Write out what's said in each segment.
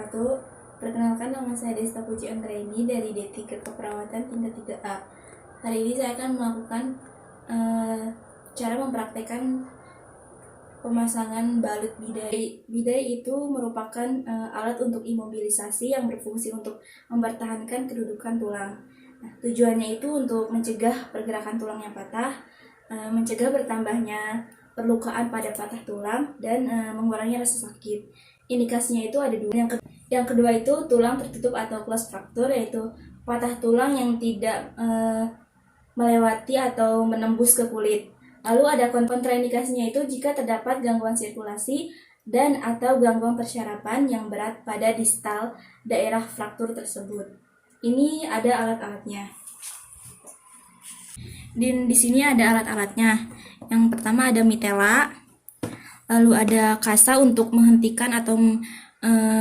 wabarakatuh. Perkenalkan, nama saya Desta Puji Anggraini dari D3 Keperawatan tingkat 3A. Hari ini saya akan melakukan cara mempraktekkan pemasangan balut bidai. Bidai itu merupakan alat untuk imobilisasi yang berfungsi untuk mempertahankan kedudukan tulang. Nah, tujuannya itu untuk mencegah pergerakan tulang yang patah, mencegah bertambahnya perlukaan pada patah tulang, dan mengurangi rasa sakit. Indikasinya itu ada dua. Yang kedua itu tulang tertutup atau closed fracture, yaitu patah tulang yang tidak melewati atau menembus ke kulit. Lalu ada kontraindikasinya itu jika terdapat gangguan sirkulasi dan atau gangguan persyarapan yang berat pada distal daerah fraktur tersebut. Ini ada alat-alatnya. Di sini ada alat-alatnya. Yang pertama ada mitela, lalu ada kasa untuk menghentikan atau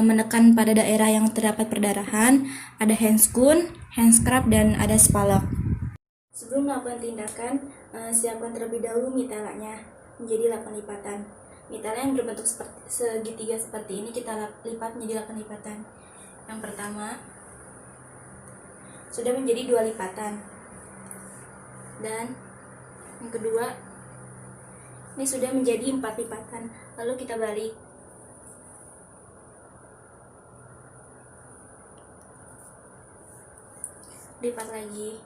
menekan pada daerah yang terdapat perdarahan, ada handscoon, handscrub, dan ada spalak. Sebelum melakukan tindakan, siapkan terlebih dahulu mitelanya menjadi 8 lipatan. Mitela yang berbentuk segitiga seperti ini kita lipat menjadi 8 lipatan. Yang pertama sudah menjadi 2 lipatan, dan yang kedua ini sudah menjadi 4 lipatan. Lalu kita balik. Lipat lagi.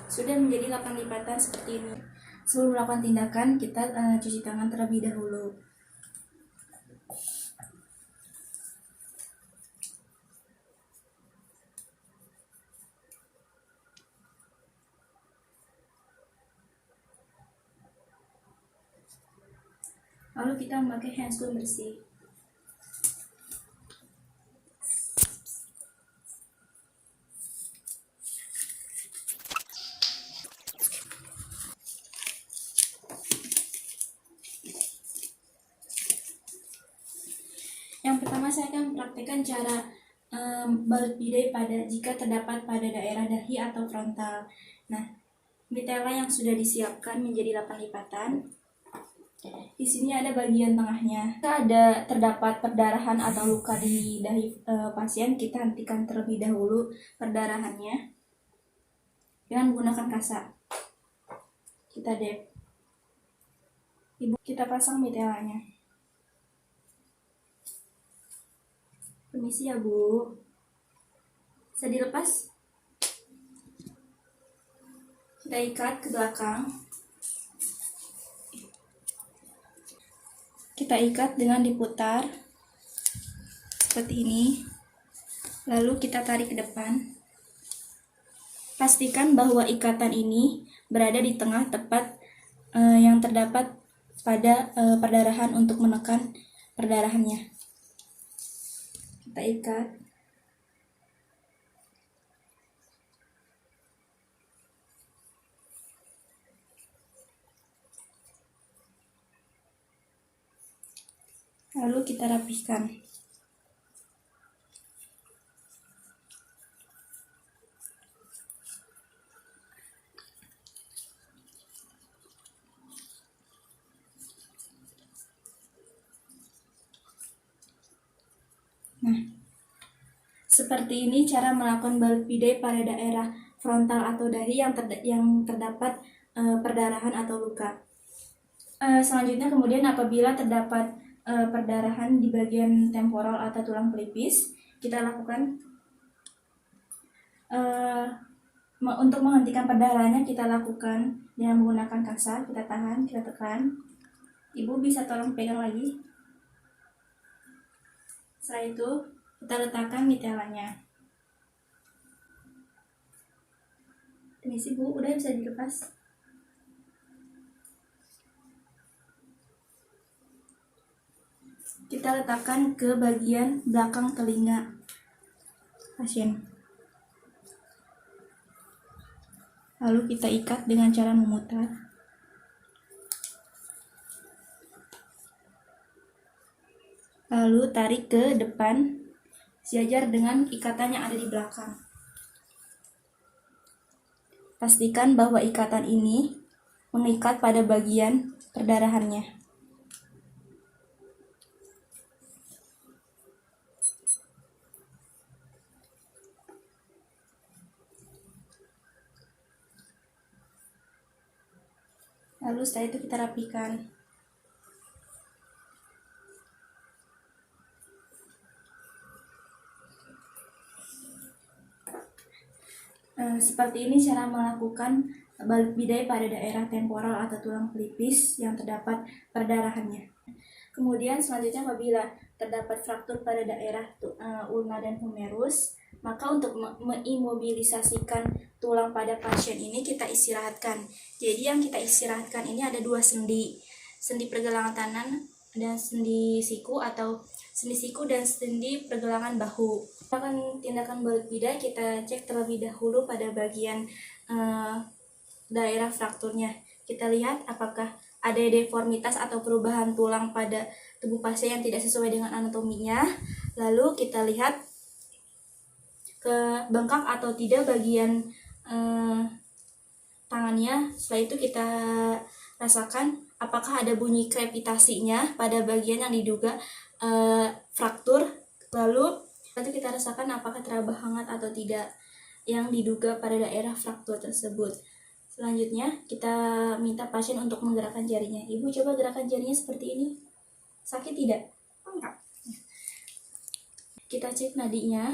Sudah menjadi 8 lipatan seperti ini. Sebelum melakukan tindakan, kita cuci tangan terlebih dahulu. Lalu kita memakai handscoon bersih. Yang pertama saya akan mempraktikkan cara balut bidai jika terdapat pada daerah dahi atau frontal. Nah, mitela yang sudah disiapkan menjadi 8 lipatan. Di sini ada bagian tengahnya. Jika terdapat perdarahan atau luka di dahi pasien, kita hentikan terlebih dahulu perdarahannya dengan menggunakan kasa. Kita dep. Kita pasang mitelanya. Permisi ya Bu, bisa dilepas? Kita ikat ke belakang. Kita ikat dengan diputar seperti ini. Lalu kita tarik ke depan. Pastikan bahwa ikatan ini berada di tengah tepat yang terdapat pada perdarahan untuk menekan perdarahannya. Kita ikat. Lalu kita rapihkan. Nah, seperti ini cara melakukan balut bidai pada daerah frontal atau dahi yang terdapat perdarahan atau luka. Selanjutnya kemudian apabila terdapat perdarahan di bagian temporal atau tulang pelipis, kita lakukan untuk menghentikan perdarahannya, kita lakukan dengan menggunakan kasa. Kita tahan, kita tekan. Ibu bisa tolong pegang lagi. Setelah itu kita letakkan mitelanya. Permisi Bu, udah bisa dilepas. Kita letakkan ke bagian belakang telinga pasien. Lalu kita ikat dengan cara memutar. Lalu tarik ke depan, sejajar dengan ikatan yang ada di belakang. Pastikan bahwa ikatan ini mengikat pada bagian perdarahannya. Lalu setelah itu kita rapikan. Seperti ini cara melakukan balut bidai pada daerah temporal atau tulang pelipis yang terdapat perdarahannya. Kemudian selanjutnya apabila terdapat fraktur pada daerah ulna dan humerus, maka untuk mengimobilisasikan tulang pada pasien ini kita istirahatkan. Jadi yang kita istirahatkan ini ada dua sendi, sendi pergelangan tangan dan sendi siku dan sendi pergelangan bahu. Tindakan balut bidai kita cek terlebih dahulu pada bagian daerah frakturnya. Kita lihat apakah ada deformitas atau perubahan tulang pada tubuh pasien yang tidak sesuai dengan anatominya. Lalu kita lihat ke bengkak atau tidak bagian tangannya. Setelah itu kita rasakan apakah ada bunyi krepitasinya pada bagian yang diduga fraktur. Lalu kita rasakan apakah teraba hangat atau tidak yang diduga pada daerah fraktur tersebut. Selanjutnya kita minta pasien untuk menggerakkan jarinya. Ibu coba gerakan jarinya seperti ini. Sakit tidak? Enggak. Kita cek nadinya.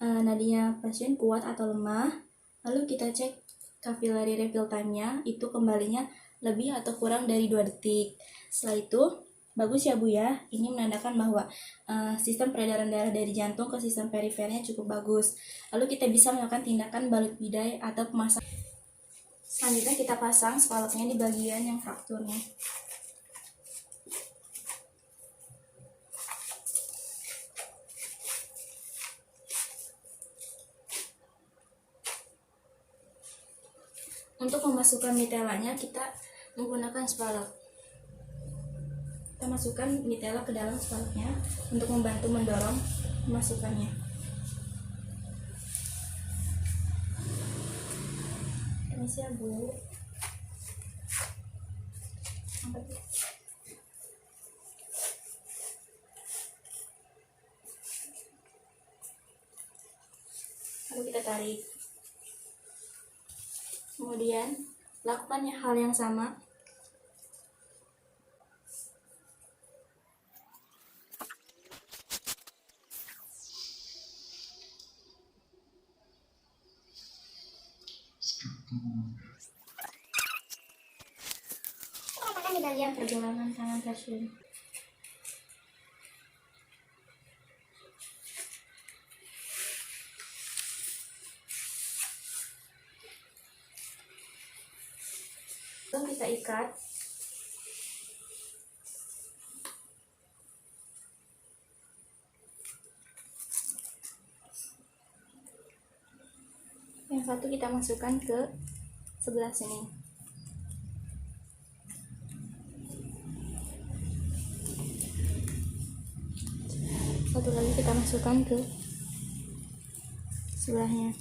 Nadinya pasien kuat atau lemah. Lalu kita cek capillary refill time-nya, itu kembalinya lebih atau kurang dari 2 detik. Setelah itu bagus ya Bu ya. Ini menandakan bahwa sistem peredaran darah dari jantung ke sistem perifernya cukup bagus. Lalu kita bisa melakukan tindakan balut bidai atau pemasangan. Selanjutnya kita pasang scallopnya di bagian yang frakturnya. Untuk memasukkan mitelanya kita menggunakan scallop. Kita masukkan mitela ke dalam scallopnya untuk membantu mendorong pemasukannya. Permisi ya Bu. Lalu kita tarik. Kemudian lakukan hal yang sama di bagian pergelangan tangan pasien. Lalu kita ikat. Yang satu kita masukkan ke sebelah sini. Satu lagi kita masukkan ke sebelahnya.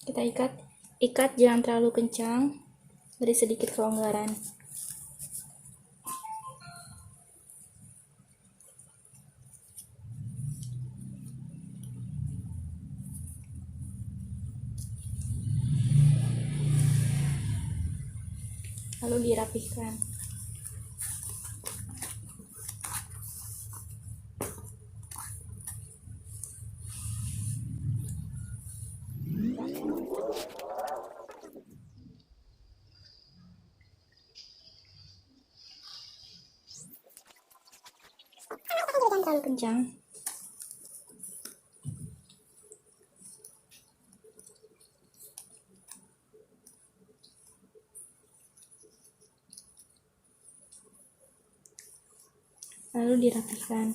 Kita ikat jangan terlalu kencang, beri sedikit kelonggaran. Lalu dirapihkan. Jangan terlalu kencang. Lalu dirapihkan.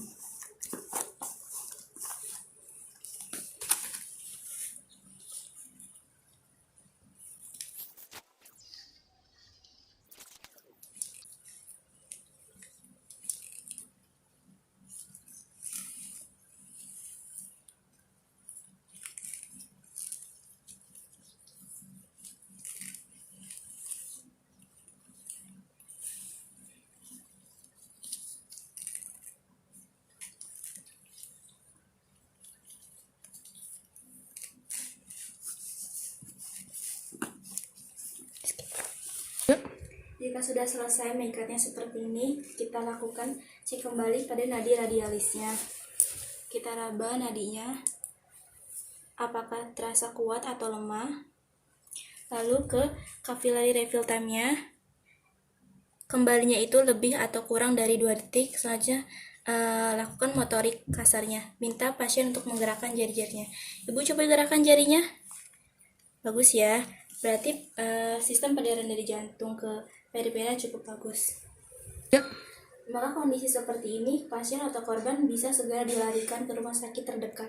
Jika sudah selesai mengikatnya seperti ini, kita lakukan cek kembali pada nadi radialisnya. Kita raba nadinya, apakah terasa kuat atau lemah. Lalu ke capillary refill time-nya, kembalinya itu lebih atau kurang dari 2 detik. Selanjutnya lakukan motorik kasarnya, minta pasien untuk menggerakkan jari-jarinya. Ibu coba gerakkan jarinya. Bagus ya, berarti sistem perdarahan dari jantung ke peripheral cukup bagus. Maka kondisi seperti ini, pasien atau korban bisa segera dilarikan ke rumah sakit terdekat.